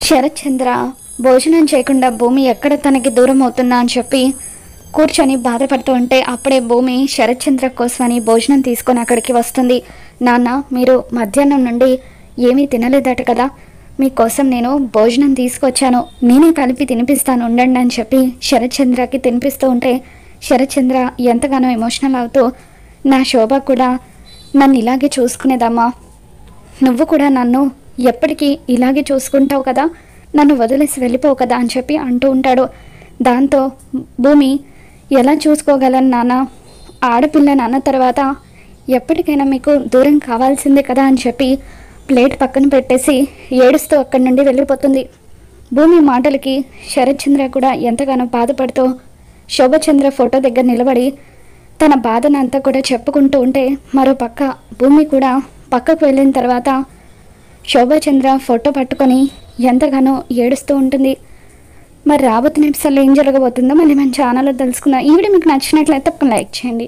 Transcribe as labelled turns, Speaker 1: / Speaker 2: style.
Speaker 1: శరత్ చంద్ర భోజనం చేయకుండా భూమి ఎక్కడ తనకి దూరం అవుతుందా అని చెప్పి కూర్చొని బాధపడుతూ ఉంటే అప్పుడే భూమి శరత్ చంద్ర కోసమని భోజనం తీసుకొని అక్కడికి వస్తుంది. నాన్న, మీరు మధ్యాహ్నం నుండి ఏమీ తినలేదట కదా, మీకోసం నేను భోజనం తీసుకొచ్చాను, నేనే కలిపి తినిపిస్తాను ఉండండి అని చెప్పి శరత్ చంద్రకి తినిపిస్తూ ఉంటే శరత్ చంద్ర ఎంతగానో ఎమోషనల్ అవుతూ, నా శోభ కూడా నన్ను ఇలాగే చూసుకునేదమ్మా, నువ్వు కూడా నన్ను ఎప్పటికీ ఇలాగే చూసుకుంటావు కదా, నన్ను వదిలేసి వెళ్ళిపోవు కదా అని చెప్పి అంటూ ఉంటాడు. దాంతో భూమి, ఎలా చూసుకోగలను నాన్న, ఆడపిల్ల నాన్న తర్వాత ఎప్పటికైనా మీకు దూరం కావాల్సిందే కదా అని చెప్పి ప్లేట్ పక్కన పెట్టేసి ఏడుస్తూ అక్కడి నుండి వెళ్ళిపోతుంది. భూమి మాటలకి శరత్ చంద్ర కూడా ఎంతగానో బాధపడుతూ శోభచంద్ర ఫోటో దగ్గర నిలబడి తన బాధనంతా కూడా చెప్పుకుంటూ ఉంటే మరో పక్క భూమి కూడా పక్కకు వెళ్ళిన తర్వాత శోభచంద్ర ఫోటో పట్టుకొని ఎంతగానో ఏడుస్తూ ఉంటుంది. మరి రాబోతున్న ఎపిసోడ్లో ఏం జరగబోతుందో మళ్ళీ మన ఛానల్లో తెలుసుకుందాం. ఈ వీడియో మీకు నచ్చినట్లయితే తప్పకుండా లైక్ చేయండి.